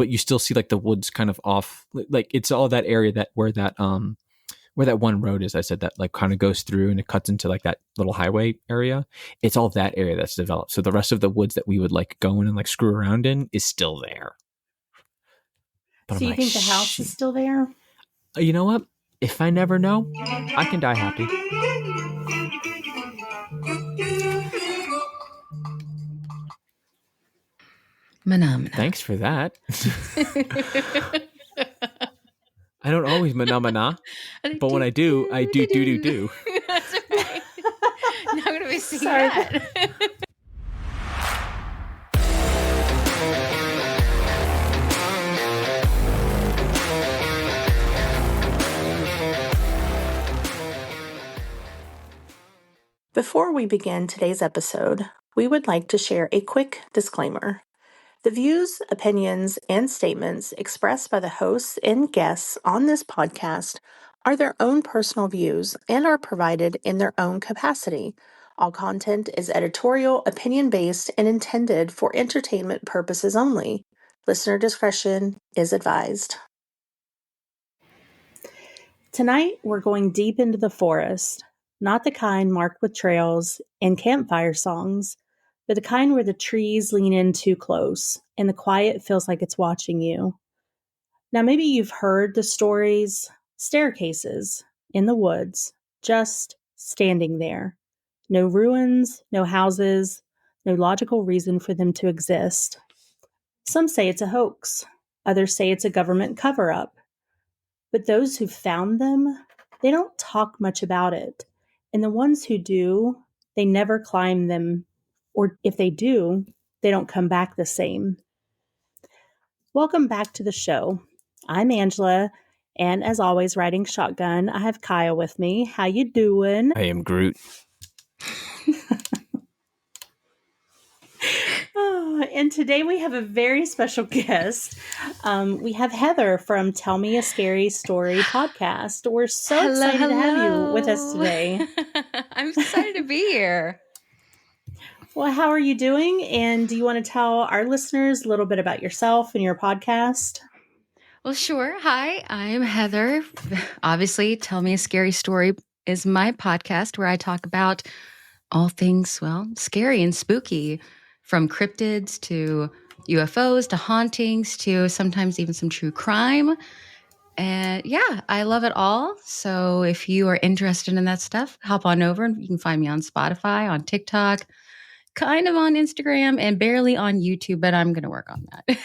but you still see like the woods kind of off, like it's all that area where that one road is. I said that like kind of goes through and it cuts into like that little highway area. It's all that area that's developed. So the rest of the woods that we would like go in and like screw around in is still there. But so you think the house is still there? You know what? If I never know, I can die happy. Phenomena. Thanks for that. I don't always phenomena, but when I do, I do. That's right. Now I'm going to be singing that. Before we begin today's episode, we would like to share a quick disclaimer. The views, opinions, and statements expressed by the hosts and guests on this podcast are their own personal views and are provided in their own capacity. All content is editorial, opinion-based, and intended for entertainment purposes only. Listener discretion is advised. Tonight, we're going deep into the forest. Not the kind marked with trails and campfire songs, but the kind where the trees lean in too close and the quiet feels like it's watching you. Now, maybe you've heard the stories, staircases in the woods, just standing there. No ruins, no houses, no logical reason for them to exist. Some say it's a hoax. Others say it's a government cover-up. But those who found them, they don't talk much about it. And the ones who do, they never climb them, or if they do, they don't come back the same. Welcome back to the show. I'm Angela, and as always, riding shotgun, I have Kyle with me. How you doing? I am Groot. And today we have a very special guest. We have Heather from Tell Me a Scary Story podcast. We're so excited to have you with us today. I'm excited to be here. Well, how are you doing? And do you want to tell our listeners a little bit about yourself and your podcast? Well, sure. Hi, I'm Heather. Obviously, Tell Me a Scary Story is my podcast where I talk about all things, well, scary and spooky, from cryptids to UFOs to hauntings to sometimes even some true crime. And yeah, I love it all. So if you are interested in that stuff, hop on over and you can find me on Spotify, on TikTok, kind of on Instagram, and barely on YouTube, but I'm going to work on that.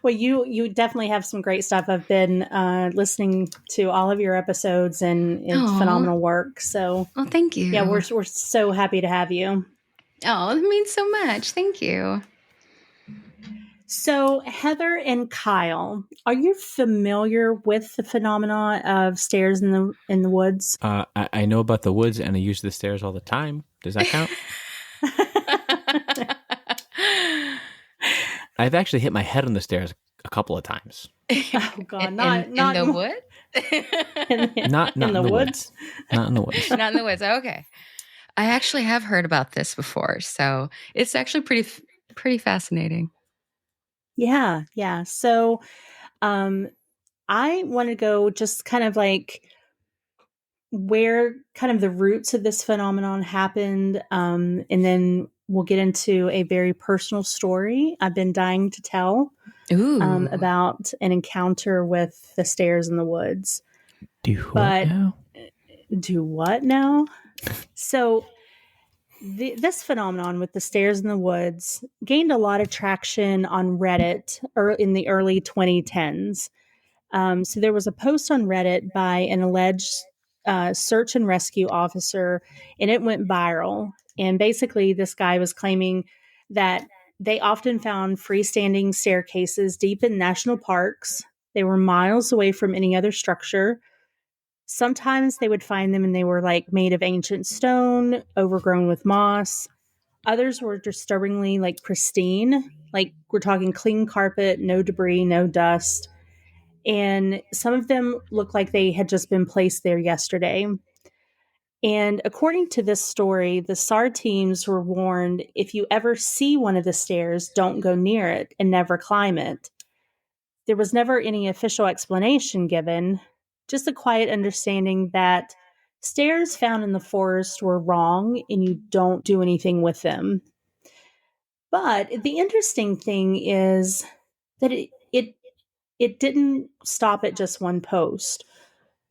Well, you definitely have some great stuff. I've been listening to all of your episodes, and it's phenomenal work. So, well, thank you. Yeah, we're so happy to have you. Oh, it means so much. Thank you. So, Heather and Kyle, are you familiar with the phenomena of stairs in the woods? I know about the woods, and I use the stairs all the time. Does that count? I've actually hit my head on the stairs a couple of times. Oh God! Not in the wood. Not in the woods. Not in the woods. Not in the woods. Okay. I actually have heard about this before, so it's actually pretty fascinating. Yeah. So, I want to go just kind of like where kind of the roots of this phenomenon happened, and then we'll get into a very personal story I've been dying to tell about an encounter with the stairs in the woods. Do what now? So this phenomenon with the stairs in the woods gained a lot of traction on Reddit in the early 2010s. So there was a post on Reddit by an alleged search and rescue officer, and it went viral. And basically, this guy was claiming that they often found freestanding staircases deep in national parks. They were miles away from any other structure. Sometimes they would find them and they were like made of ancient stone, overgrown with moss. Others were disturbingly like pristine. Like we're talking clean carpet, no debris, no dust. And some of them looked like they had just been placed there yesterday. And according to this story, the SAR teams were warned, if you ever see one of the stairs, don't go near it and never climb it. There was never any official explanation given, just a quiet understanding that stairs found in the forest were wrong and you don't do anything with them. But the interesting thing is that it didn't stop at just one post.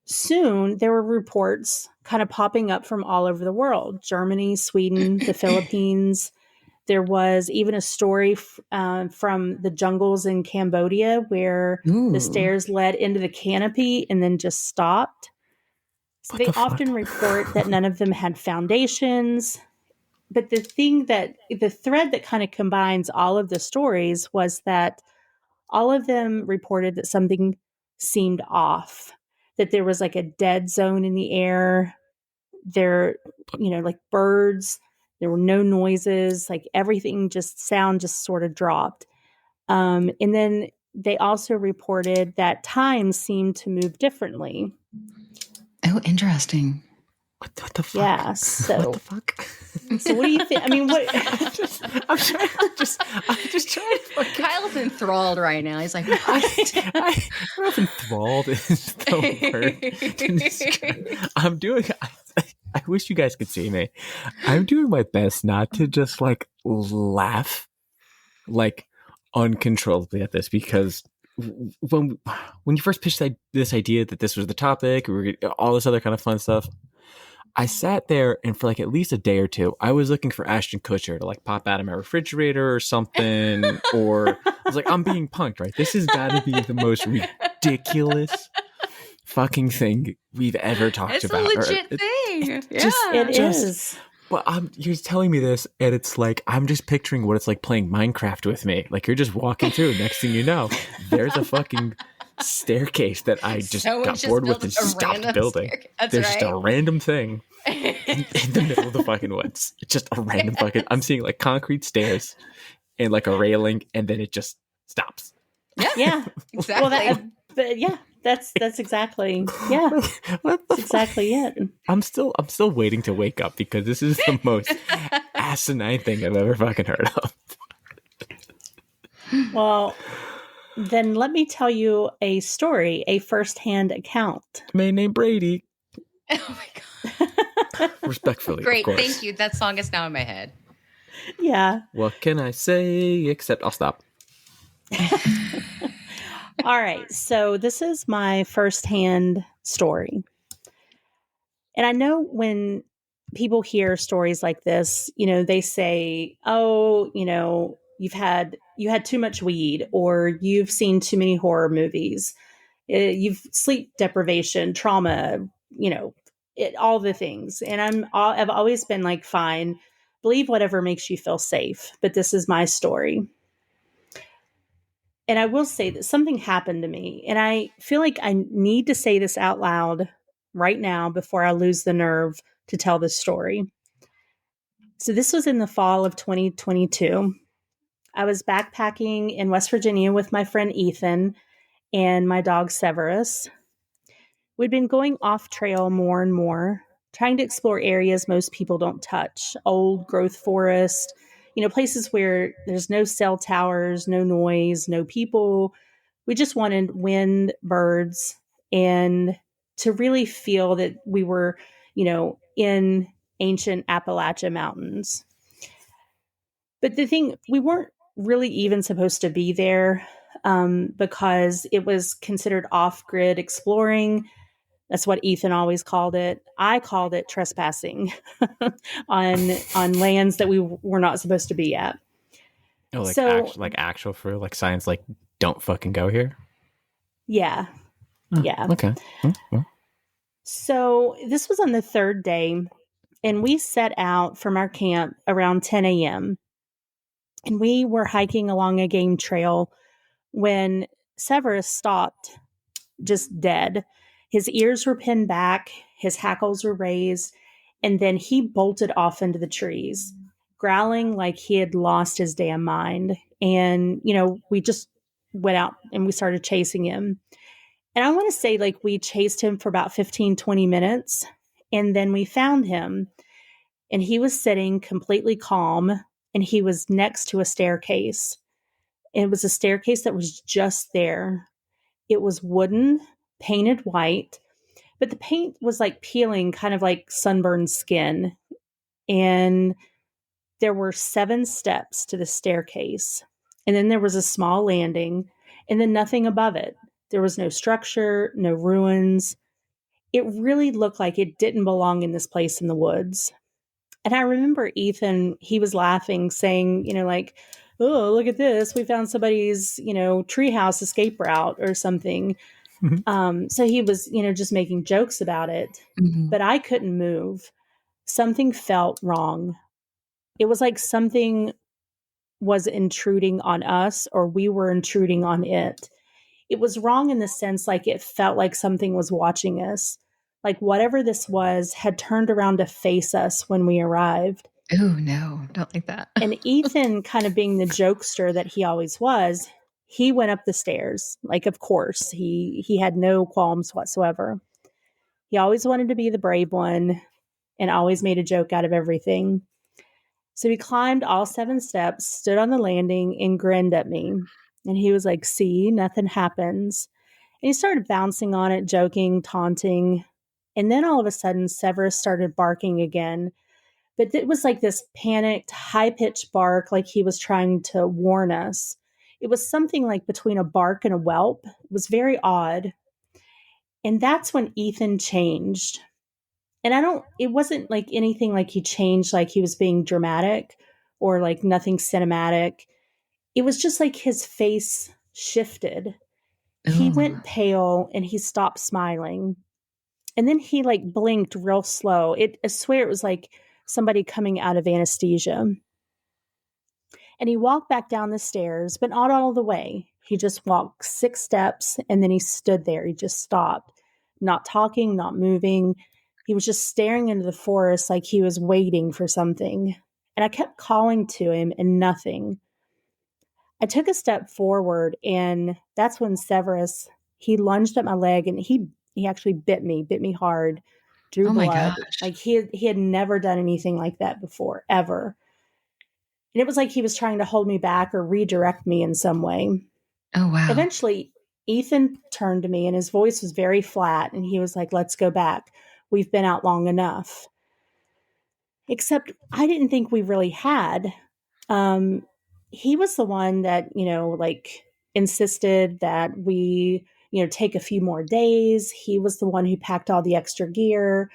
Soon, there were reports kind of popping up from all over the world: Germany, Sweden, the Philippines. There was even a story from the jungles in Cambodia where the stairs led into the canopy and then just stopped. So they often report that none of them had foundations. But the thread that kind of combines all of the stories was that all of them reported that something seemed off, that there was like a dead zone in the air. There, like birds, there were no noises, like everything sound just sort of dropped. And then they also reported that time seemed to move differently. Oh, interesting. What the fuck? Yeah. So what the fuck? So what do you think? I mean, what? I'm just trying to. Kyle's enthralled right now. He's like, what? I'm enthralled is the word. I'm doing. I wish you guys could see me. I'm doing my best not to just like laugh, like uncontrollably at this, because when you first pitched this idea that this was the topic, we were all this other kind of fun stuff. I sat there and for like at least a day or two, I was looking for Ashton Kutcher to like pop out of my refrigerator or something. Or I was like, I'm being punked, right? This has got to be the most ridiculous fucking thing we've ever talked about. It's a legit thing. It is. But you're telling me this, and it's like I'm just picturing what it's like playing Minecraft with me. Like you're just walking through. Next thing you know, there's a fucking staircase that I just got bored with and stopped building. There's just a random thing in the middle of the fucking woods. It's just a random fucking. I'm seeing like concrete stairs and like a railing, and then it just stops. Yeah, exactly. That's exactly that's exactly it. I'm still waiting to wake up because this is the most asinine thing I've ever fucking heard of. Well, then let me tell you a story, a firsthand account. Man named Brady. Oh my god! Respectfully, great, thank you. That song is now in my head. Yeah. What can I say? Except I'll stop. All right, so this is my firsthand story. And I know when people hear stories like this, they say, oh, you had too much weed, or you've seen too many horror movies. You've sleep deprivation, trauma, all the things. And I've always been like, fine, believe whatever makes you feel safe. But this is my story. And I will say that something happened to me, and I feel like I need to say this out loud right now before I lose the nerve to tell this story. So this was in the fall of 2022. I was backpacking in West Virginia with my friend Ethan and my dog Severus. We'd been going off trail more and more, trying to explore areas most people don't touch: old growth forest, places where there's no cell towers, no noise, no people. We just wanted wind, birds, and to really feel that we were, in ancient Appalachia mountains. But the thing, we weren't really even supposed to be there because it was considered off-grid exploring. That's what Ethan always called it. I called it trespassing on lands that we were not supposed to be at. Oh, actual for like signs like don't fucking go here? Yeah. Oh, yeah. Okay. Well. So this was on the third day, and we set out from our camp around 10 a.m. And we were hiking along a game trail when Severus stopped, just dead. His ears were pinned back, his hackles were raised, and then he bolted off into the trees, growling like he had lost his damn mind. And, we just went out and we started chasing him. And I want to say, we chased him for about 15, 20 minutes. And then we found him, and he was sitting completely calm, and he was next to a staircase. And it was a staircase that was just there. It was wooden, painted white, but the paint was like peeling, kind of like sunburned skin. And there were 7 steps to the staircase. And then there was a small landing, and then nothing above it. There was no structure, no ruins. It really looked like it didn't belong in this place in the woods. And I remember Ethan, he was laughing, saying, like, oh, look at this. We found somebody's, treehouse escape route or something. So he was, just making jokes about it. Mhm. But I couldn't move. Something felt wrong. It was like something was intruding on us, or we were intruding on it. It was wrong in the sense like it felt like something was watching us. Like whatever this was had turned around to face us when we arrived. Oh, no, don't like that. And Ethan, kind of being the jokester that he always was, he went up the stairs. Like, of course, he had no qualms whatsoever. He always wanted to be the brave one and always made a joke out of everything. So he climbed all 7 steps, stood on the landing, and grinned at me. And he was like, see, nothing happens. And he started bouncing on it, joking, taunting. And then all of a sudden, Severus started barking again. But it was like this panicked, high-pitched bark, like he was trying to warn us. It was something like between a bark and a whelp. It was very odd. And that's when Ethan changed. And it wasn't like anything like he changed, like he was being dramatic or like nothing cinematic. It was just like his face shifted. He went pale and he stopped smiling. And then he like blinked real slow. I swear it was like somebody coming out of anesthesia. And he walked back down the stairs, but not all the way. He just walked 6 steps and then he stood there. He just stopped, not talking, not moving. He was just staring into the forest like he was waiting for something. And I kept calling to him and nothing. I took a step forward, and that's when Severus, he lunged at my leg, and he actually bit me hard, drew Oh my blood. gosh. Like he had never done anything like that before, ever. And it was like he was trying to hold me back or redirect me in some way. Oh, wow. Eventually, Ethan turned to me, and his voice was very flat, and he was like, let's go back. We've been out long enough. Except I didn't think we really had. He was the one that, like insisted that we, take a few more days. He was the one who packed all the extra gear.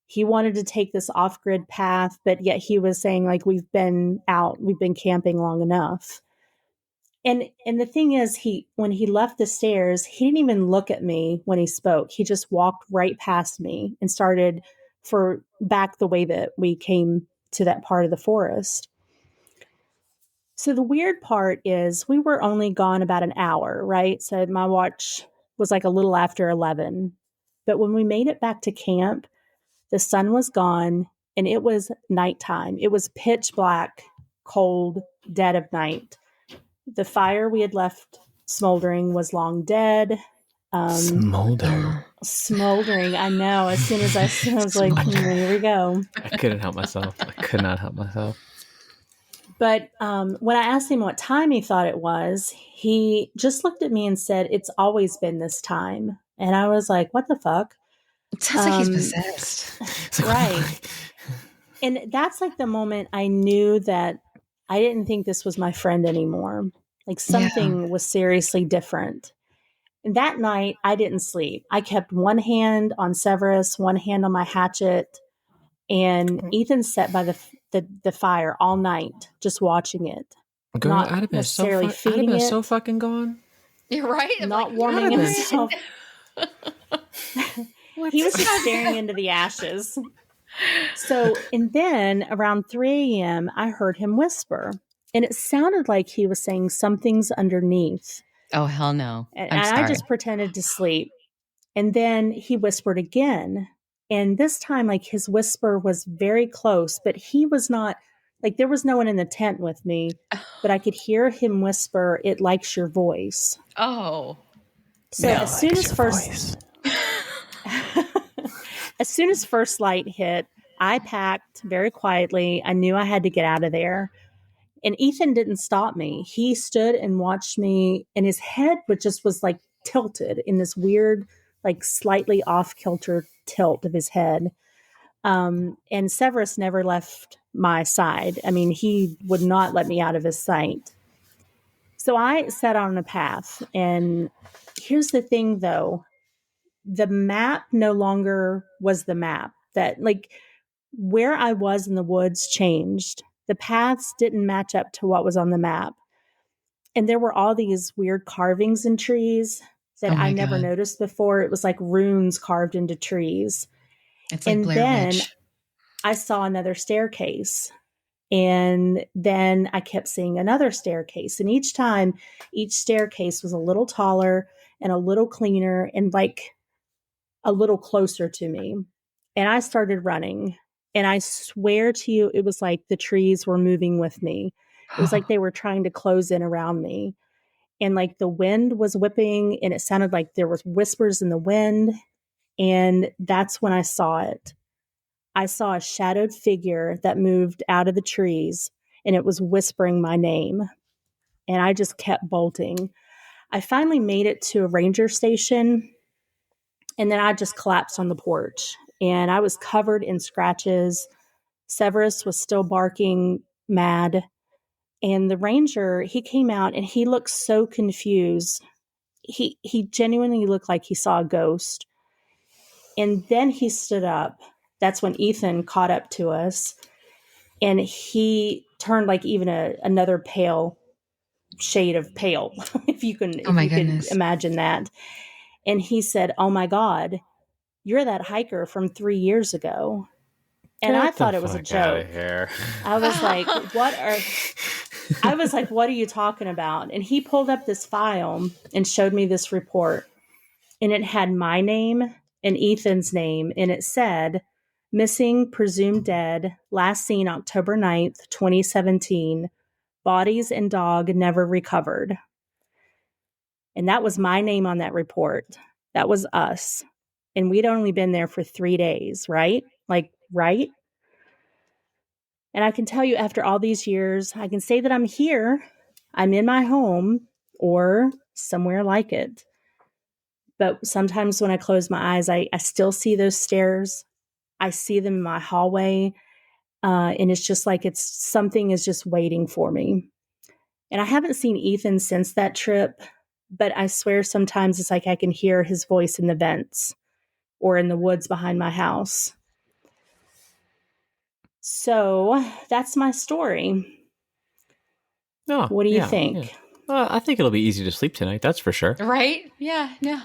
He wanted to take this off-grid path, but yet he was saying like, we've been camping long enough. And the thing is, when he left the stairs, he didn't even look at me when he spoke. He just walked right past me and started back the way that we came to that part of the forest. So the weird part is we were only gone about an hour, right? So my watch was like a little after 11. But when we made it back to camp, the sun was gone and it was nighttime. It was pitch black, cold, dead of night. The fire we had left smoldering was long dead. Smoldering, I know. As soon as I was like, here we go. I couldn't help myself. I could not help myself. But when I asked him what time he thought it was, he just looked at me and said, it's always been this time. And I was like, what the fuck? It sounds like he's possessed. Right. And that's like the moment I knew that I didn't think this was my friend anymore. Like something was seriously different. And that night, I didn't sleep. I kept one hand on Severus, one hand on my hatchet. And Ethan sat by the fire all night, just watching it. Girl, not I'd have been necessarily feeding it. So fucking gone. You're right. Not warming himself. He was just staring into the ashes. So, and then around 3 a.m., I heard him whisper. And it sounded like he was saying something's underneath. Oh, hell no. And I just pretended to sleep. And then he whispered again. And this time, like his whisper was very close, but he was not, like there was no one in the tent with me, but I could hear him whisper, it likes your voice. Oh. So as soon as as soon as first light hit, I packed very quietly. I knew I had to get out of there. And Ethan didn't stop me. He stood and watched me, and his head was like tilted in this weird, like slightly off kilter tilt of his head. And Severus never left my side. I mean, he would not let me out of his sight. So I set on a path. And here's the thing, though. The map no longer was the map. That, like, where I was in the woods changed. The paths didn't match up to what was on the map. And there were all these weird carvings in trees that I never noticed before. It was like runes carved into trees. It's like And Blair then Witch. I saw another staircase. And then I kept seeing another staircase. And each time, each staircase was a little taller and a little cleaner and like a little closer to me. And I started running. And I swear to you, it was like the trees were moving with me. It was like they were trying to close in around me. And like the wind was whipping and it sounded like there was whispers in the wind. And that's when I saw it. I saw a shadowed figure that moved out of the trees and it was whispering my name. And I just kept bolting. I finally made it to a ranger station and then I just collapsed on the porch and I was covered in scratches. Severus was still barking mad. And the ranger, he came out and he looked so confused. He genuinely looked like he saw a ghost. And then he stood up. That's when Ethan caught up to us. And he turned like even another pale shade of pale, if you can imagine that. And he said, "Oh my God, you're that hiker from 3 years ago." And I thought it was a joke. I was like, what are you talking about? And he pulled up this file and showed me this report. And it had my name and Ethan's name. And it said, "Missing, presumed dead, last seen October 9th, 2017. Bodies and dog never recovered." And that was my name on that report. That was us. And we'd only been there for 3 days, right? Like, right? And I can tell you after all these years, I can say that I'm here. I'm in my home or somewhere like it. But sometimes when I close my eyes, I still see those stairs. I see them in my hallway. And it's just like something is just waiting for me. And I haven't seen Ethan since that trip. But I swear sometimes it's like I can hear his voice in the vents or in the woods behind my house. So that's my story. Oh, what do you think? Yeah. I think it'll be easy to sleep tonight. That's for sure. Right? Yeah. No.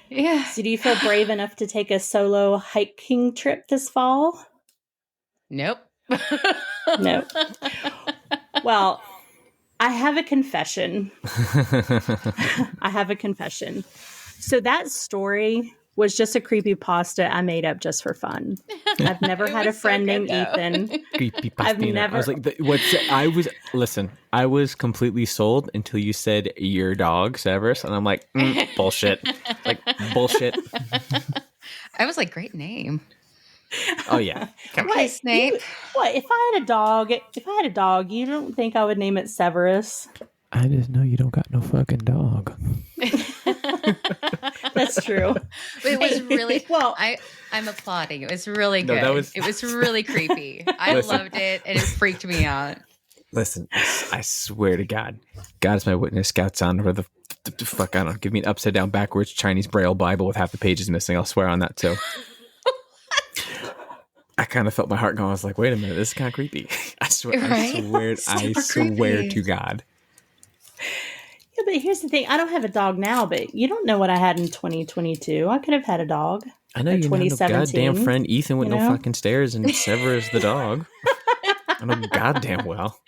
Yeah. So do you feel brave enough to take a solo hiking trip this fall? Nope. No. Well, I have a confession. So that story was just a creepypasta I made up just for fun. I've never had a friend named Ethan. Creepypasta. I was like, listen, I was completely sold until you said your dog, Severus. And I'm like, bullshit. Like, bullshit. I was like, great name. Oh, yeah. Hi, Snape. If I had a dog, you don't think I would name it Severus? I just know you don't got no fucking dog. That's true. But it was really I'm applauding. It was really good. It was really creepy. I loved it and it freaked me out. Listen, I swear to God is my witness. Scout's on where the fuck, I don't know. Give me an upside down backwards Chinese Braille Bible with half the pages missing. I'll swear on that too. I kind of felt my heart going. I was like, wait a minute, this is kind of creepy. I swear to God. Yeah, but here's the thing. I don't have a dog now, but you don't know what I had in 2022. I could have had a dog. I know you know goddamn friend Ethan with no fucking stairs and Severus the dog. I know goddamn well.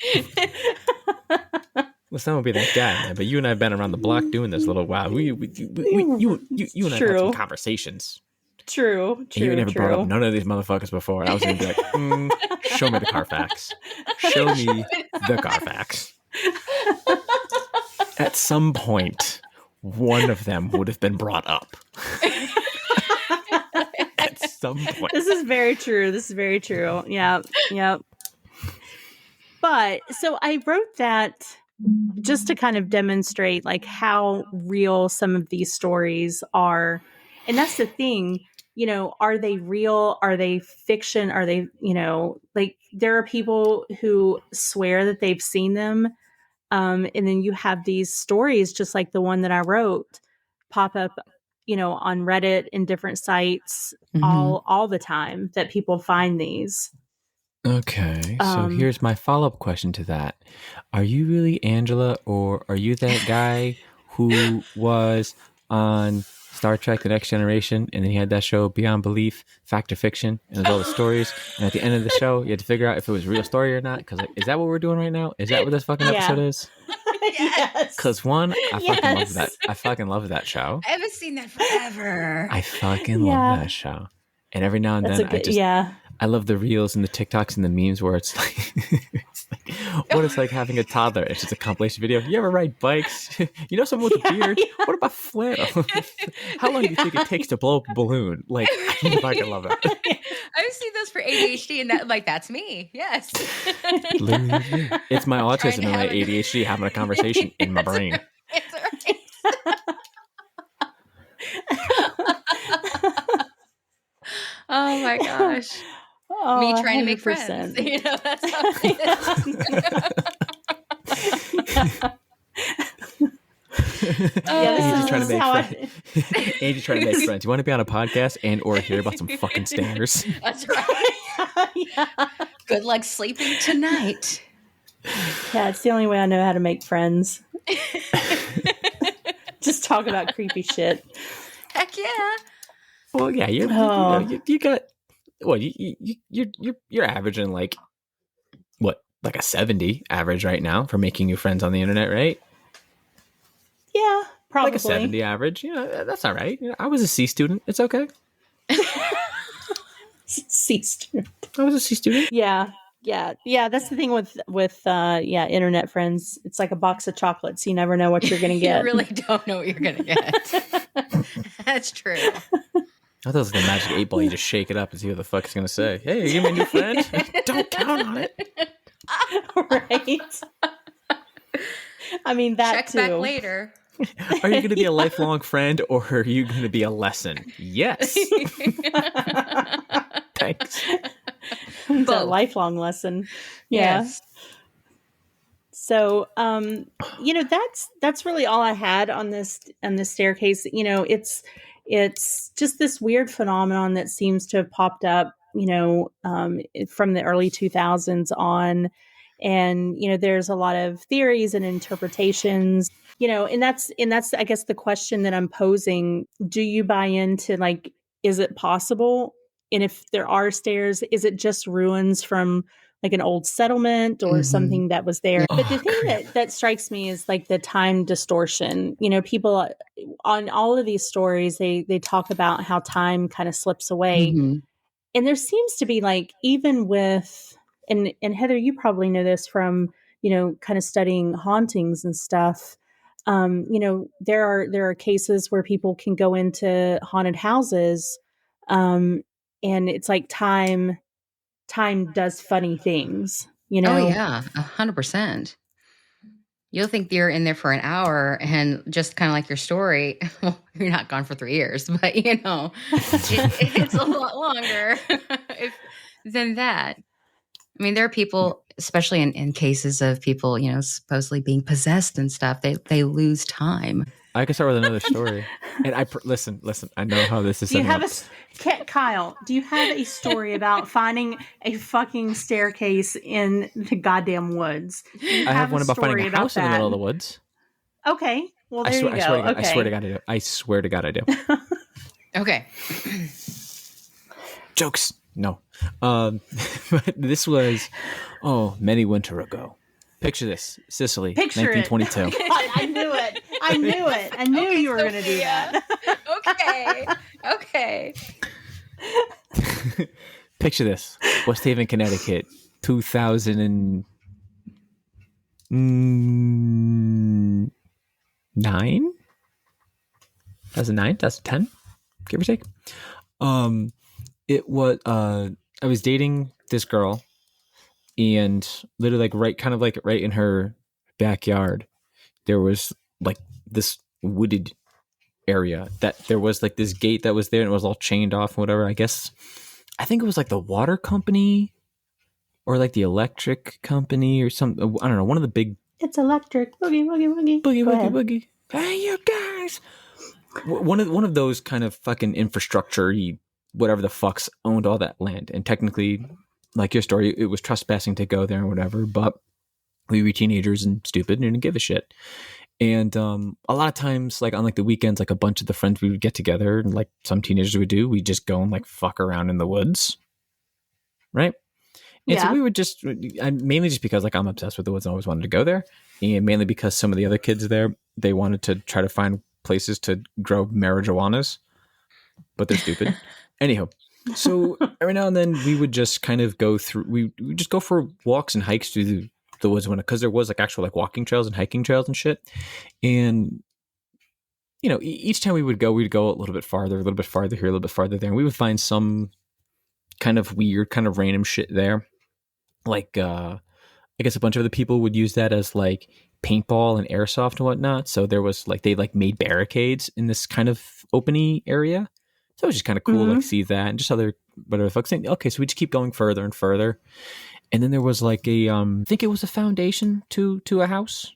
Listen, I won't be that guy, man, but you and I have been around the block doing this a little while. You and I had some conversations. True. You never brought up none of these motherfuckers before. I was going to be like, show me the Carfax. Show me the Carfax. At some point, one of them would have been brought up. At some point. This is very true. Yeah. But so I wrote that just to kind of demonstrate like how real some of these stories are. And that's the thing, are they real? Are they fiction? Are they, like there are people who swear that they've seen them. And then you have these stories, just like the one that I wrote, pop up, on Reddit and different sites all the time that people find these. Okay, so here's my follow-up question to that. Are you really Angela, or are you that guy who was on Star Trek The Next Generation, and then he had that show Beyond Belief, Fact or Fiction, and there's all the stories, and at the end of the show, you had to figure out if it was a real story or not, because is that what we're doing right now? Is that what this fucking episode is? Yes. Because one, I fucking love that. I fucking love that show. I haven't seen that forever. I fucking love that show. And every now and then, I love the reels and the TikToks and the memes where it's like, what it's like having a toddler. It's just a compilation video. You ever ride bikes? You know someone with a beard? Yeah. What about flannel? How long do you think it takes to blow up a balloon? Like, I fucking love it. I've seen those for ADHD, and that's me. Yes. It's my autism and my ADHD having a conversation in my brain. It's right. Oh my gosh. Oh, me trying 100%. to make friends. That's how Angie's trying to make friends. Angie's trying to make friends. You want to be on a podcast and or hear about some fucking stairs? That's right. Yeah. Good luck sleeping tonight. Yeah, it's the only way I know how to make friends. Just talk about creepy shit. Heck yeah. Well, yeah, you got. Well, you're averaging like a 70 average right now for making new friends on the internet, right? Yeah, probably like a 70 average. That's all right. I was a C student. It's okay. C student. I was a C student. Yeah. That's the thing with internet friends. It's like a box of chocolates. You never know what you're going to get. You really don't know what you're going to get. That's true. I thought it was the magic 8-ball. You just shake it up and see what the fuck it's going to say. Hey, you my new friend? Don't count on it. Right. I mean, that check too. Back later. Are you going to be a lifelong friend, or are you going to be a lesson? Yes. Thanks. It's a lifelong lesson. Yeah. Yes. So, that's really all I had on this staircase. It's just this weird phenomenon that seems to have popped up, from the early 2000s on. And, there's a lot of theories and interpretations, and that's, I guess, the question that I'm posing. Do you buy into, like, is it possible? And if there are stairs, is it just ruins from like an old settlement or something that was there? But the thing that strikes me is like the time distortion. People on all of these stories, they talk about how time kind of slips away. And there seems to be, like, even with, and Heather, you probably know this from, kind of studying hauntings and stuff. There are cases where people can go into haunted houses, and it's like time does funny things, Oh yeah, 100%. You'll think you're in there for an hour, and just kind of like your story, well, you're not gone for 3 years, but it's a lot longer than that. I mean, there are people, especially in cases of people, supposedly being possessed and stuff, they lose time. I can start with another story. And listen, I know how this is. Do you have Kyle, do you have a story about finding a fucking staircase in the goddamn woods? I have one about finding a house in the middle of the woods. Okay. Well, there you go. I swear to God I do. I swear to God I do. Okay. Jokes. No. This was, many winter ago. Picture this. Sicily, 1922. I knew it. I knew you were going to do that. Okay. Picture this. West Haven, Connecticut, 2009? 2009? 2010? Give or take. It was I was dating this girl, and literally right in her backyard there was like this wooded area that there was like this gate that was there and it was all chained off and whatever. I think it was like the water company or like the electric company or something. I don't know, one of the big It's electric. Boogie, boogie, boogie. boogie Go boogie ahead. boogie. Hey, you guys! One of those kind of fucking infrastructure-y, whatever the fucks owned all that land, and technically, like your story, it was trespassing to go there and whatever. But we were teenagers and stupid and didn't give a shit. And a lot of times, like on like the weekends, like a bunch of the friends we would get together, and like some teenagers would do, we just go and like fuck around in the woods, right? And so we would just, mainly just because like I'm obsessed with the woods and always wanted to go there, and mainly because some of the other kids there, they wanted to try to find places to grow marijuanas, but they're stupid. Anyhow, so every now and then we would just kind of go through, we would just go for walks and hikes through the woods because there was like actual like walking trails and hiking trails and shit. And you know, each time we'd go a little bit farther here, a little bit farther there, and we would find some kind of weird, kind of random shit there. Like, I guess a bunch of other people would use that as like paintball and airsoft and whatnot. So there was like, they like made barricades in this kind of openy area. So it was just kind of cool, like see that and just other, whatever folks think. Okay, so we just keep going further and further. And then there was like I think it was a foundation to a house.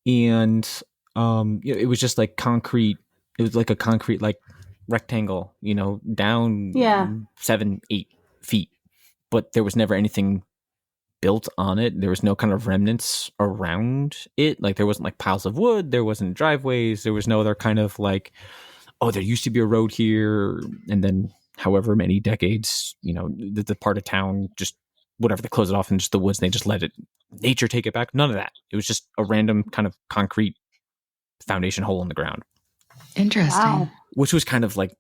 And, it was just like concrete. It was like a concrete, like rectangle, down 7-8 feet. But there was never anything built on it. There was no kind of remnants around it. Like there wasn't like piles of wood. There wasn't driveways. There was no other kind of like, oh, there used to be a road here. And then however many decades, the part of town just whatever, they close it off and just the woods. And they just let nature take it back. None of that. It was just a random kind of concrete foundation hole in the ground. Interesting. Wow. Which was kind of like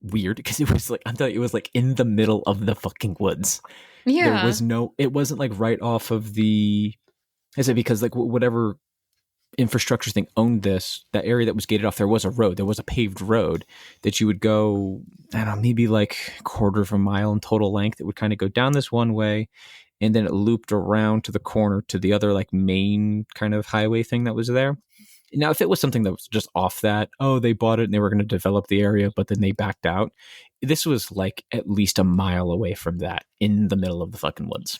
weird because it was like, I'm telling you, it was like in the middle of the fucking woods. Yeah. It wasn't like right off of because like whatever infrastructure thing owned that area that was gated off, there was a paved road that you would go, I don't know, maybe like a quarter of a mile in total length. It would kind of go down this one way and then it looped around to the corner to the other like main kind of highway thing that was there. Now, if it was something that was just off that, they bought it and they were going to develop the area, but then they backed out. This was like at least a mile away from that in the middle of the fucking woods.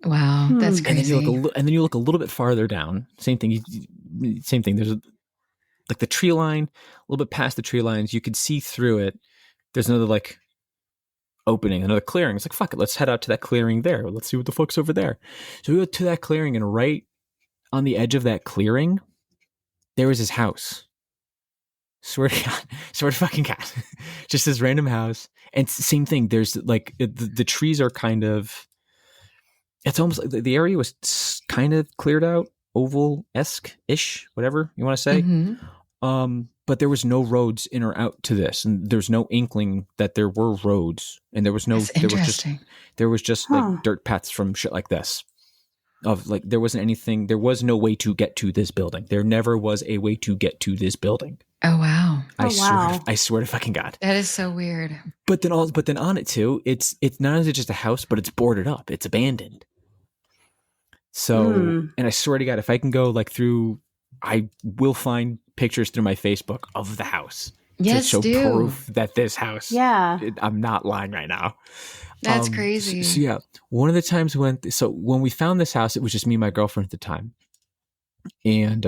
Wow, that's crazy. And then you look a little bit farther down. Same thing. There's like the tree line, a little bit past the tree lines. You could see through it. There's another like opening, another clearing. It's like, fuck it. Let's head out to that clearing there. Let's see what the fuck's over there. So we go to that clearing, and right on the edge of that clearing, there was his house. Swear to God. Swear to fucking God. Just this random house. And same thing. There's like, the trees are kind of, it's almost like the area was kind of cleared out, oval-esque-ish, whatever you want to say. Mm-hmm. But there was no roads in or out to this. And there's no inkling that there were roads. And there was there was just like dirt paths from shit like this. Of like, there wasn't anything, there was no way to get to this building. There never was a way to get to this building. Oh, wow. I swear to fucking God. That is so weird. But then on it too, it's not only just a house, but it's boarded up. It's abandoned. So, and I swear to God, if I can go like through, I will find pictures through my Facebook of the house. Yes, to show proof that this house, I'm not lying right now. That's crazy. So yeah, one of the times when we found this house, it was just me and my girlfriend at the time. And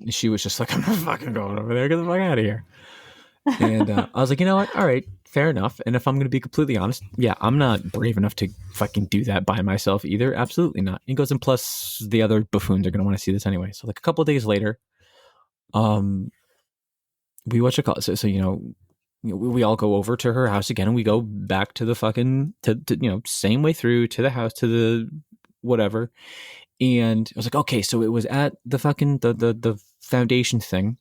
she was just like, I'm not fucking going over there. Get the fuck out of here. And I was like, you know what? All right, fair enough. And if I'm going to be completely honest, yeah, I'm not brave enough to fucking do that by myself either. Absolutely not. He goes, and plus the other buffoons are going to want to see this anyway. So like a couple of days later, we watch a call. So we all go over to her house again, and we go back to the fucking same way through to the house, to the whatever. And I was like, okay, so it was at the fucking the foundation thing.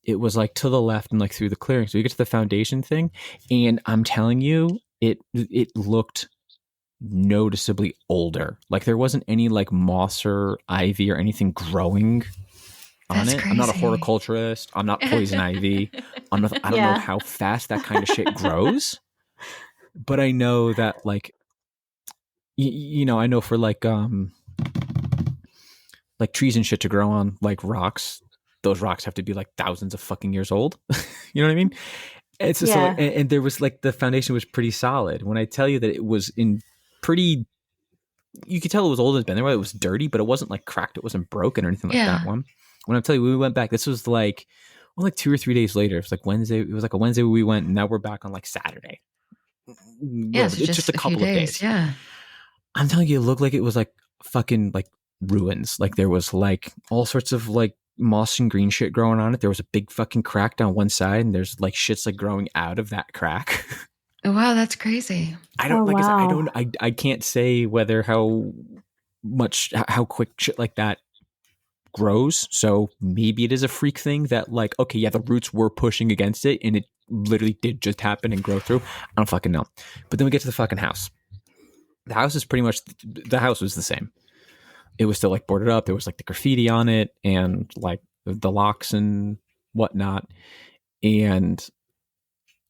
It was like to the left and like through the clearing. So you get to the foundation thing, and I'm telling you, it looked noticeably older. Like there wasn't any like moss or ivy or anything growing on That's it. crazy. I'm not a horticulturist. I'm not poison ivy. I don't know how fast that kind of shit grows. but I know that like I know for like trees and shit to grow on like rocks, those rocks have to be like thousands of fucking years old. You know what I mean? It's just Yeah. and there was like the foundation was pretty solid. When I tell you that it was in pretty, you could tell it was old and been there. It was dirty, but it wasn't like cracked. It wasn't broken or anything like Yeah. that one. When I'm telling you, we went back, this was like, well, like 2 or 3 days later. It was like Wednesday. It was like a Wednesday we went, and now we're back on like Saturday. Yeah, so It's just a few couple of days. Yeah. I'm telling you, it looked like it was like fucking like ruins. Like there was like all sorts of like moss and green shit growing on it. There was a big fucking crack down one side, and there's like shit's like growing out of that crack. Oh, wow, that's crazy. I don't like. wow. I don't. I can't say whether how quick shit like that grows. So maybe it is a freak thing that like, okay, yeah, the roots were pushing against it, and it literally did just happen and grow through. I don't fucking know. But then we get to the fucking house. The house is pretty much the house was the same. It was still like boarded up. There was like the graffiti on it and like the locks and whatnot. And,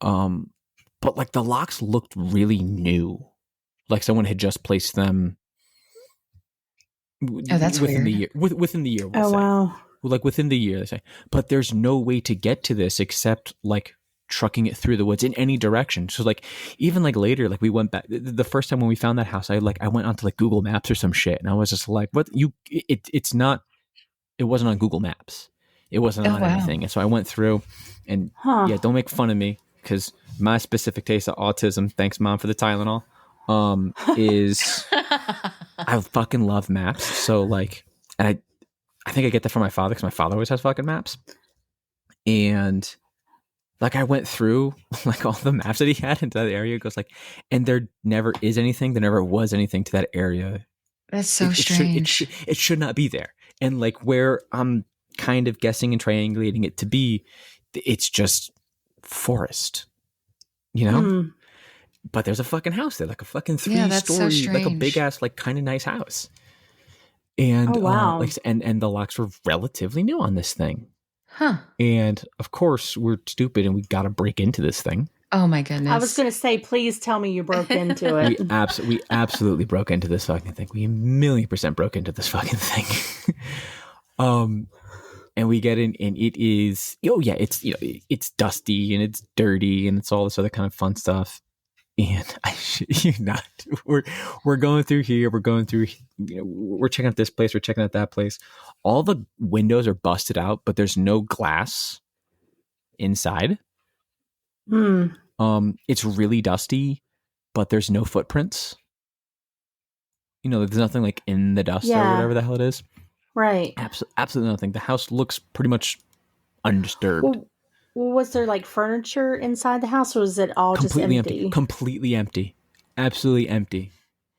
but like the locks looked really new. Like someone had just placed them. Oh, that's within weird. the year. Within the year, we'll Oh say. wow. Like within the year, they say. But there's no way to get to this except like trucking it through the woods in any direction. So like even like later, like we went back the first time when we found that house, I went onto like Google Maps or some shit, and I was just like, what it's not, it wasn't on Google Maps. It wasn't on anything. And so I went through and yeah, don't make fun of me because my specific taste of autism, thanks mom for the Tylenol, is I fucking love maps. So like, and I think I get that from my father because my father always has fucking maps. And like I went through like all the maps that he had into that area. It goes like, and there never is anything. There never was anything to that area. That's so strange. It should not be there. And like where I'm kind of guessing and triangulating it to be, it's just forest, you know? But there's a fucking house there, like a fucking 3-story, so like a big ass, like kind of nice house. And wow. And the locks were relatively new on this thing. Huh. And of course we're stupid and we got to break into this thing. Oh my goodness. I was going to say, please tell me you broke into it. We absolutely broke into this fucking thing. We 1,000,000% broke into this fucking thing. And we get in, and it is, it's, it's dusty and it's dirty and it's all this other kind of fun stuff. And we're going through here. We're going through, we're checking out this place. We're checking out that place. All the windows are busted out, but there's no glass inside. It's really dusty, but there's no footprints. There's nothing like in the dust or whatever the hell it is. Right. Absolutely nothing. The house looks pretty much undisturbed. Well, was there like furniture inside the house, or was it all Completely just empty? Completely empty. Absolutely empty.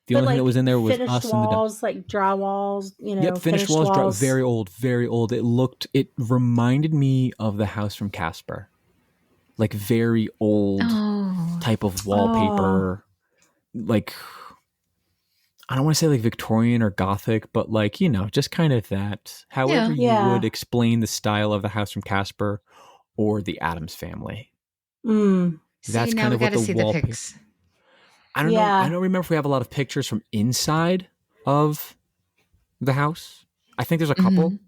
The only thing that was in there was us finished and the walls, like drywalls. Yep, finished walls. Very old, very old. It reminded me of the house from Casper, like very old type of wallpaper. Like I don't want to say like Victorian or Gothic, but like just kind of that. However you would explain the style of the house from Casper or the Addams Family. That's kind of what the wallpaper. I don't know. I don't remember if we have a lot of pictures from inside of the house. I think there's a couple,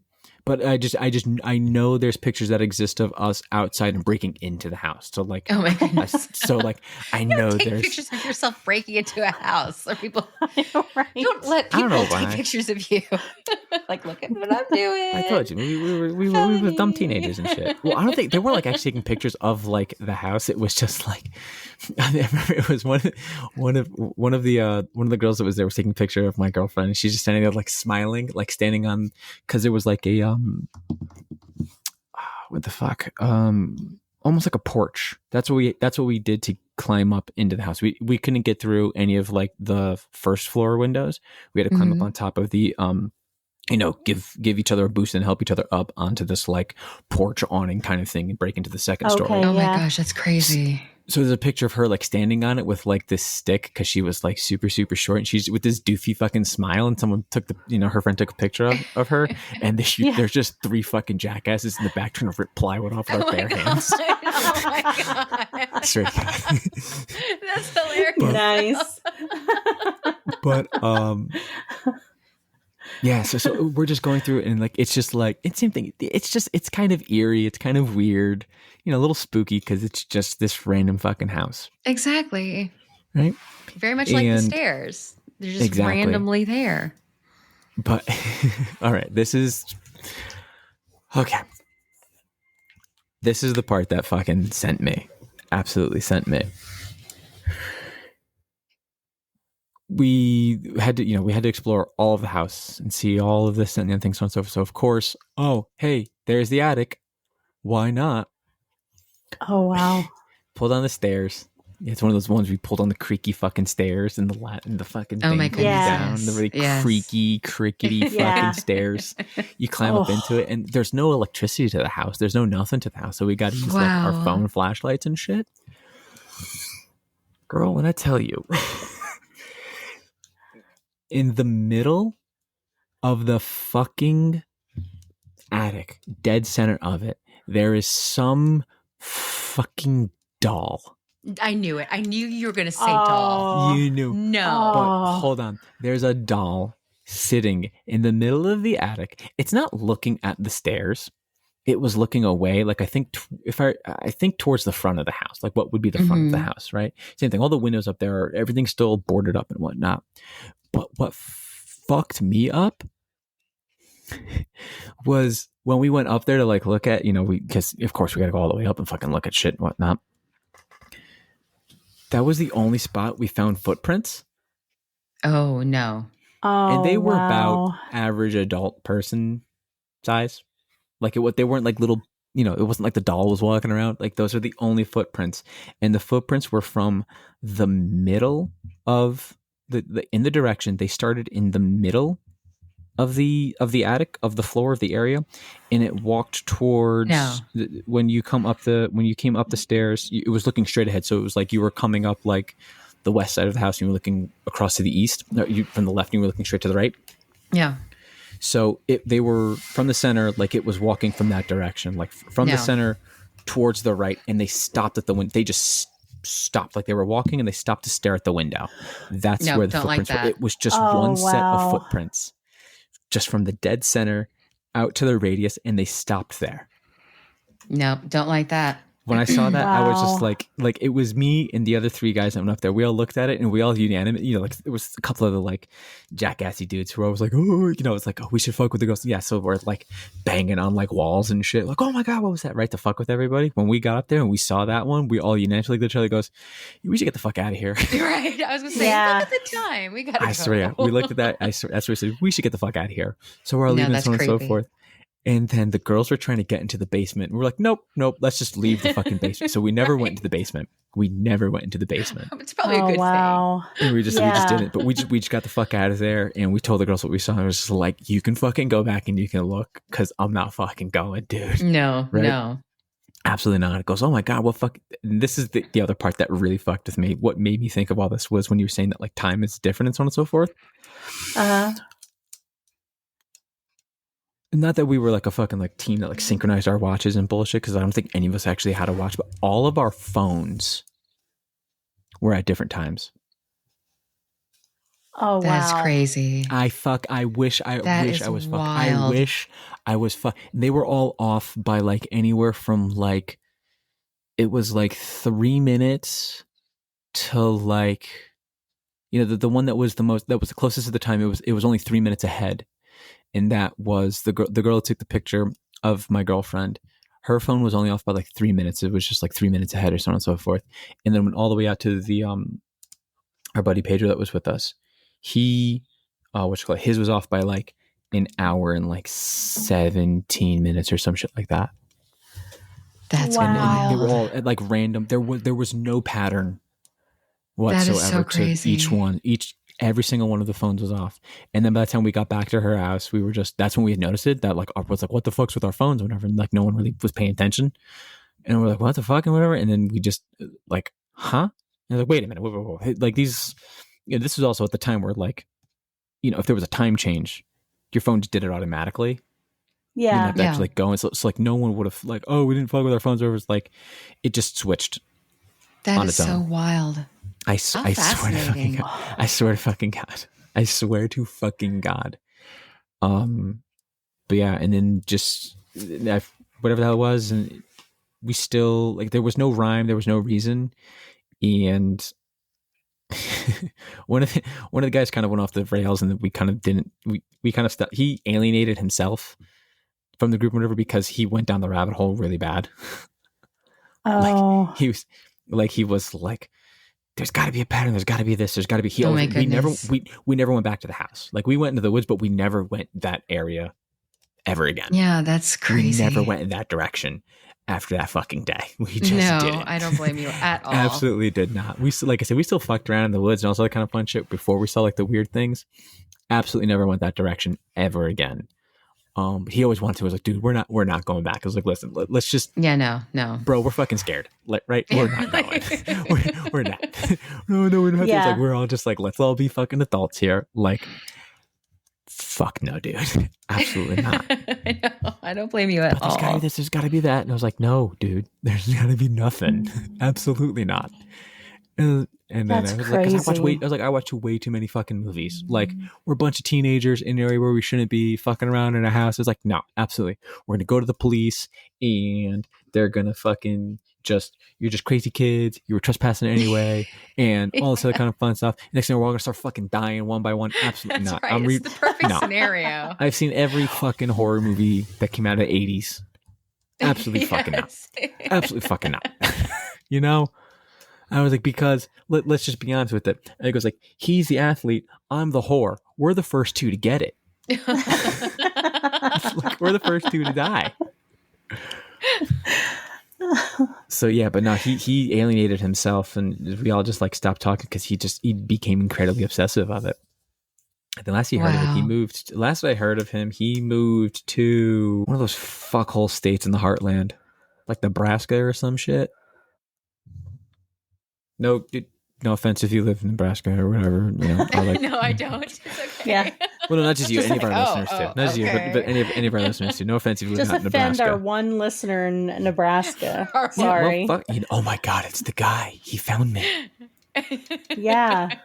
but I know there's pictures that exist of us outside and breaking into the house. So like, oh my goodness. So like, I know there's pictures of yourself breaking into a house. Or people right. don't let people take pictures of you. Like, look at what I'm doing. I told you we were dumb teenagers and shit. Well, I don't think they were like actually taking pictures of like the house. It was just like I remember it was one of the girls that was there was taking a picture of my girlfriend, and she's just standing there like smiling, like standing on because there was like a what the fuck almost like a porch. That's what we did to climb up into the house. We couldn't get through any of like the first floor windows. We had to climb up on top of the give each other a boost and help each other up onto this like porch awning kind of thing and break into the second story. Oh my gosh, that's crazy. So there's a picture of her like standing on it with like this stick because she was like super super short, and she's with this doofy fucking smile. And someone took her friend took a picture of her, and there's just 3 fucking jackasses in the back trying to rip plywood off with their bare hands. Oh my god, Straight. that's hilarious. Nice. But yeah, so we're just going through it, and like it's just like it's same thing. It's kind of eerie. It's kind of weird. A little spooky because it's just this random fucking house. Exactly. Right? Very much like the stairs. They're just randomly there. But, all right, this is the part that fucking sent me. Absolutely sent me. We had to explore all of the house and see all of this and the other things, so on and so forth. So, of course, oh, hey, there's the attic. Why not? Oh, wow. Pull down the stairs. It's one of those ones we pulled on the creaky fucking stairs and the fucking thing my comes goodness. down. The really creaky, crickety fucking stairs. You climb up into it, and there's no electricity to the house. There's no nothing to the house. So we got to use like our phone flashlights and shit. Girl, when I tell you, in the middle of the fucking attic, dead center of it, there is some fucking doll. I knew it. I knew you were going to say doll. You knew. No. But hold on. There's a doll sitting in the middle of the attic. It's not looking at the stairs. It was looking away. Like I think towards the front of the house, like what would be the front of the house, right? Same thing. All the windows up there, everything's still boarded up and whatnot. But what fucked me up was when we went up there to like look at, because of course we got to go all the way up and fucking look at shit and whatnot. That was the only spot we found footprints. Oh no! And they were about average adult person size. Like they weren't like little. It wasn't like the doll was walking around. Like those are the only footprints, and the footprints were from the middle of in the direction they started in the middle of the attic, of the floor of the area, and it walked towards when you came up the stairs, it was looking straight ahead. So it was like you were coming up like the west side of the house and you were looking across to the east, from the left and you were looking straight to the right. Yeah. So they were from the center, like it was walking from that direction, like from the center towards the right, and they stopped at the window. They just stopped, like they were walking and they stopped to stare at the window. That's where the footprints were. It was just one set of footprints, just from the dead center out to the radius, and they stopped there. No, don't like that. When I saw that, I was just like it was me and the other 3 guys that went up there. We all looked at it and we all unanimous, like there was a couple of the like jackassy dudes who were always like, oh, it's like, oh, we should fuck with the ghosts. Yeah, so we're like banging on like walls and shit. Like, oh my God, what was that? Right, to fuck with everybody. When we got up there and we saw that one, we all unanimously looked at each other and goes, we should get the fuck out of here. Right. I was gonna say, look at the time. We gotta go. Swear, we looked at that. That's what we said. We should get the fuck out of here. So we're all leaving, so on and so forth. And then the girls were trying to get into the basement. We're like, nope, let's just leave the fucking basement. So we never went into the basement. It's probably a good thing. And we just didn't. But we just got the fuck out of there. And we told the girls what we saw. And it was just like, you can fucking go back and you can look, because I'm not fucking going, dude. No, right? No. Absolutely not. It goes, oh my God, what fuck? And this is the other part that really fucked with me. What made me think of all this was when you were saying that like time is different and so on and so forth. Not that we were like a fucking like team that like synchronized our watches and bullshit, because I don't think any of us actually had a watch, but all of our phones were at different times. Oh, wow. That's crazy. I wish I was fucked. I wish I was fucked. They were all off by like anywhere from like, it was like 3 minutes to like, the one that was the closest at the time, it was only 3 minutes ahead. And that was the girl who took the picture of my girlfriend. Her phone was only off by like 3 minutes. It was just like 3 minutes ahead or so on and so forth. And then went all the way out to the our buddy Pedro that was with us. He his was off by like an hour and like 17 minutes or some shit like that. That's wild. They were all at like random. There was no pattern whatsoever to each one. Every single one of the phones was off. And then by the time we got back to her house, that's when we had noticed it, that like was like, what the fuck's with our phones or whatever. And like no one really was paying attention. And we're like, what the fuck and whatever. And then we just like huh? And I was like, wait a minute, whoa. Like these, this was also at the time where like, if there was a time change, your phone just did it automatically. You didn't Yeah. have to actually like go. And so it's like no one would have like, oh, we didn't fuck with our phones over. It's like it just switched. That on is its so own. wild. I swear to fucking God. I swear to fucking God. I swear to fucking God. But yeah, and then just whatever the hell it was, and we still like there was no rhyme, there was no reason, and one of the guys kind of went off the rails, and we kind of didn't. We kind of stopped. He alienated himself from the group, or whatever, because he went down the rabbit hole really bad. Oh, Like he was like, there's got to be a pattern. There's got to be this. There's got to be. Oh my goodness. We never went back to the house. Like we went into the woods, but we never went that area ever again. Yeah, that's crazy. We never went in that direction after that fucking day. We just didn't. I don't blame you at all. Absolutely did not. We, like I said, we still fucked around in the woods and all that kind of fun shit before we saw like the weird things. Absolutely never went that direction ever again. But he always wanted to. Was like, dude, we're not going back. I was like, listen, let's just. Yeah, no, bro, we're fucking scared. Right? We're not going. we're not. No, we don't have to. It's like we're all just like, let's all be fucking adults here. Like, fuck no, dude. Absolutely not. I don't blame you at all. There's got to be this. There's got to be that. And I was like, no, dude. There's got to be nothing. Absolutely not. And then that's I was crazy. like, I watch way too many fucking movies. Like, we're a bunch of teenagers in an area where we shouldn't be fucking around in a house. It's like, no, absolutely. We're gonna go to the police, and they're gonna fucking you're just crazy kids. You were trespassing anyway, and all this other kind of fun stuff. Next thing we're all gonna start fucking dying one by one. Absolutely That's not. right. It's the perfect scenario. I've seen every fucking horror movie that came out of the 80s. Absolutely fucking not. Absolutely fucking not. You know? I was like, because let's just be honest with it. And it goes like, he's the athlete, I'm the whore. We're the first two to get it. Like, we're the first two to die. So yeah, but no, he alienated himself, and we all just like stopped talking because he became incredibly obsessive of it. And the last he heard of it, last I heard of him, he moved to one of those fuckhole states in the heartland, like Nebraska or some shit. No, no offense if you live in Nebraska or whatever, like, no, I don't. It's okay. Yeah. Well, no, not just you. Any of our listeners too. Not just you, okay. but any of our listeners too. No offense if you live Just in Nebraska. offend our one listener in Nebraska. Well, Sorry. Well, oh my God, it's the guy. He found me. Yeah.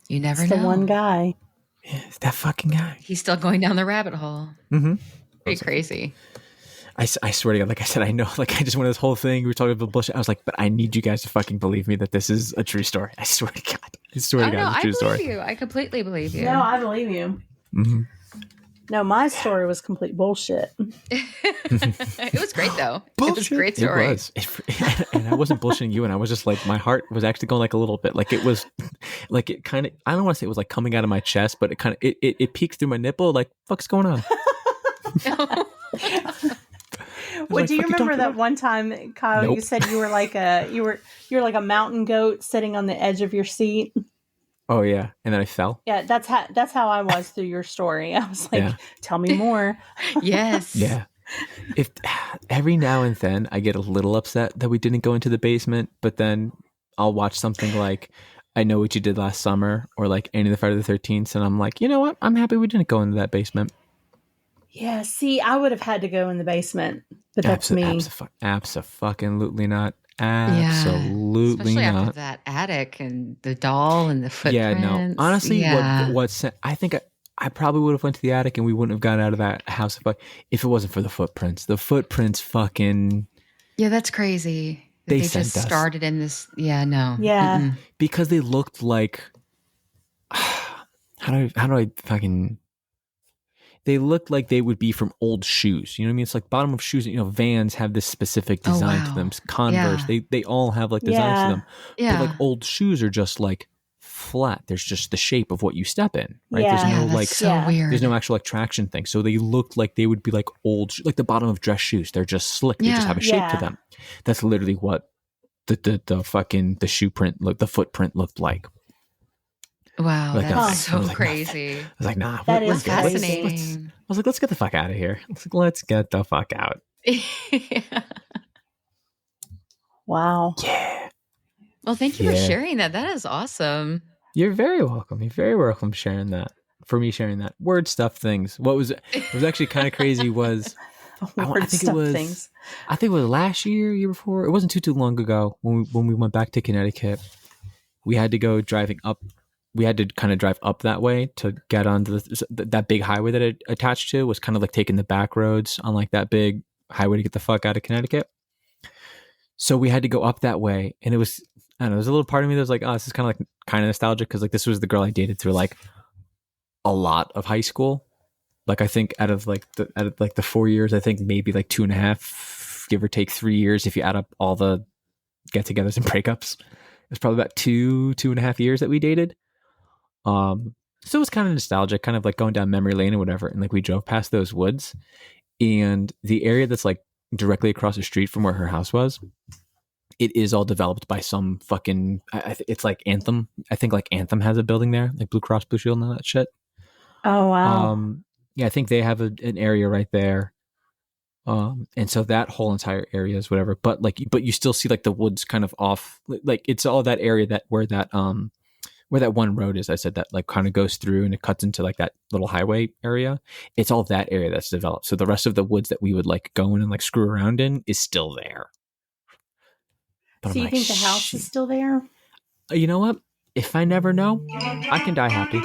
You never It's know. the one guy. Yeah, it's that fucking guy. He's still going down the rabbit hole. Mm-hmm. Pretty crazy. I swear to God, like I said, I know, like I just went this whole thing. We were talking about bullshit. I was like, but I need you guys to fucking believe me that this is a true story. I swear to God. I swear to God, it's a true story. I believe you. I completely believe you. No, I believe you. Mm-hmm. No, my story was complete bullshit. It was great though. Bullshit. It was a great story. It was. And I wasn't bullshitting you, and I was just like, my heart was actually going like a little bit. Like it was, like it kind of, I don't want to say it was like coming out of my chest, but it kind of, it peeked through my nipple. Like, fuck's going on? Well, like, do you remember that about? one time, Kyle? Nope. You said you were like a mountain goat sitting on the edge of your seat. Oh yeah, and then I fell. Yeah, that's how I was through your story. I was like, tell me more. Yes. Yeah. If every now and then I get a little upset that we didn't go into the basement, but then I'll watch something like I Know What You Did Last Summer or like any of the Friday the 13th, and I'm like, you know what? I'm happy we didn't go into that basement. Yeah, see, I would have had to go in the basement, but that's me. Absolutely not. Absolutely Especially not. after that attic and the doll and the footprints. Yeah, no. Honestly, I think I probably would have went to the attic and we wouldn't have gotten out of that house if it wasn't for the footprints. The footprints fucking... Yeah, that's crazy. They just started in this... Yeah, no. Yeah. Mm-mm. Because they looked like... How do I fucking... They looked like they would be from old shoes. You know what I mean? It's like bottom of shoes. Vans have this specific design to them. Converse, they all have like designs to them. Yeah. But like old shoes are just like flat. There's just the shape of what you step in, right? Yeah. There's no that's so weird. There's no actual like traction thing. So they looked like they would be like old, like the bottom of dress shoes. They're just slick. They just have a shape to them. That's literally what the shoe print the footprint looked like. Wow, Like, that's so like, crazy. I was like, nah. That is fascinating. I was like, let's get the fuck out of here. Let's get the fuck out. Yeah. Wow. Yeah. Well, thank you for sharing that. That is awesome. You're very welcome. You're very welcome sharing that. For me sharing that. Word stuff things. What was actually kind of crazy was I think it was last year before. It wasn't too long ago when we went back to Connecticut. We had to go driving up. We had to kind of drive up that way to get onto that big highway that it attached to was kind of like taking the back roads on like that big highway to get the fuck out of Connecticut. So we had to go up that way, and it was, I don't know, there's a little part of me that was like, oh, this is kind of nostalgic because like this was the girl I dated through like a lot of high school. Like I think out of the 4 years, I think maybe like 2.5, give or take 3 years if you add up all the get-togethers and breakups. It was probably about 2.5 years that we dated. So it was kind of nostalgic, kind of like going down memory lane or whatever. And like we drove past those woods, and the area that's like directly across the street from where her house was, it is all developed by some fucking, it's like Anthem. I think like Anthem has a building there, like Blue Cross Blue Shield and all that shit. Oh, wow. Yeah, I think they have an area right there. And so that whole entire area is whatever, but you still see like the woods kind of off, like it's all that area where that one road is. I said that like kind of goes through and it cuts into like that little highway area. It's all that area that's developed. So the rest of the woods that we would like go in and like screw around in is still there. But so you think the house is still there? You know what? If I never know, I can die happy.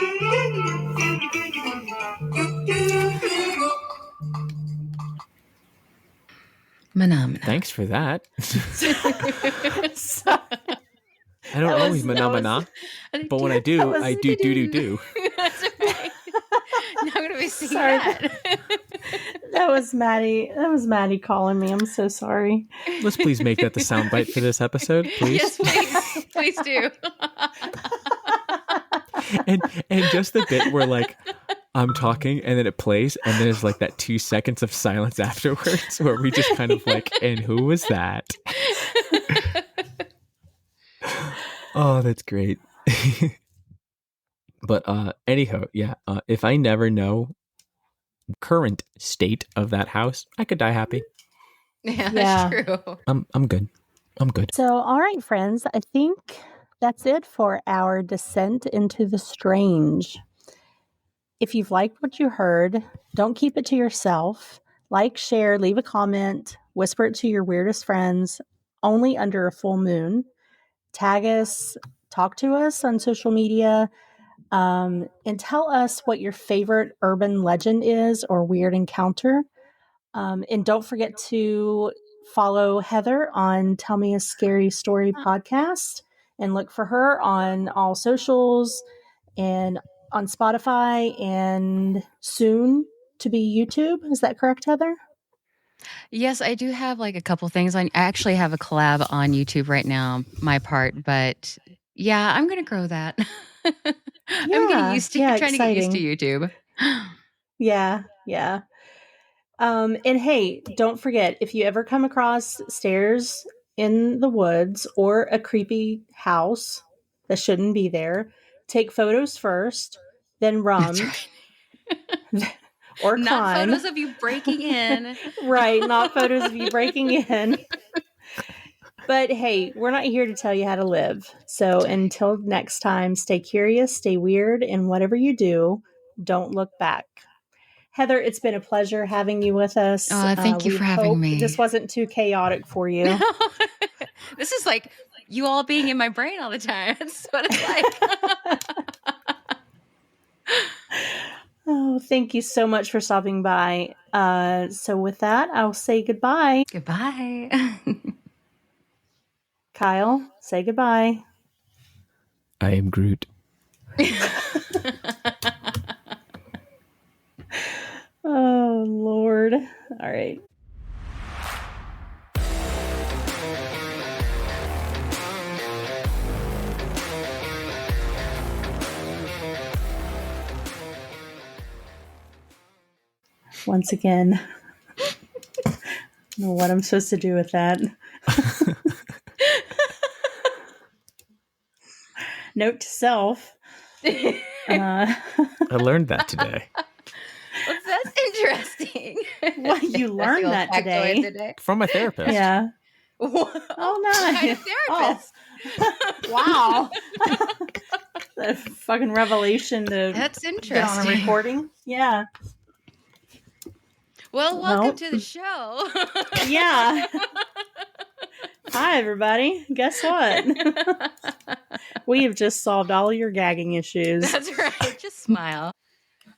Phenomena. Thanks for that. I don't always phenomena, but when I do, I do. That's okay. Not going to be seeing sorry. that. That was Maddie. That was Maddie calling me. I'm so sorry. Let's please make that the soundbite for this episode, please. Yes, please. Please do. and just the bit where like I'm talking and then it plays and there's like that 2 seconds of silence afterwards where we just kind of like, and who was that? Oh, that's great. But anyhow, yeah, if I never know current state of that house, I could die happy. Yeah, that's true. I'm good. I'm good. So, all right, friends, I think that's it for our descent into the strange. If you've liked what you heard, don't keep it to yourself. Like, share, leave a comment, whisper it to your weirdest friends, only under a full moon. Tag us, talk to us on social media, and tell us what your favorite urban legend is or weird encounter. And don't forget to follow Heather on Tell Me a Scary Story podcast and look for her on all socials and on Spotify and soon to be YouTube. Is that correct, Heather? Yes, I do have like a couple things. I actually have a collab on YouTube right now, my part, but yeah, I'm going to grow that. I'm getting used to trying to get used to YouTube. Yeah. And hey, don't forget, if you ever come across stairs in the woods or a creepy house that shouldn't be there, take photos first, then run. Or climb. Not photos of you breaking in. Right, not photos of you breaking in. But hey, we're not here to tell you how to live. So until next time, stay curious, stay weird, and whatever you do, don't look back. Heather, it's been a pleasure having you with us. Thank you for having me. This wasn't too chaotic for you. This is like you all being in my brain all the time. That's what it's like. Oh, thank you so much for stopping by. So with that, I'll say goodbye. Goodbye. Kyle, say goodbye. I am Groot. Oh, Lord. All right. Once again, I don't know what I'm supposed to do with that. Note to self. I learned that today. Well, that's interesting. Well, you learned that today. From my therapist. Yeah. Oh, Kind nice. of therapist. Wow. The fucking revelation to That's get on a interesting. recording. Yeah. Well, welcome to the show. Yeah. Hi, everybody. Guess what? We have just solved all your gagging issues. That's right. Just smile.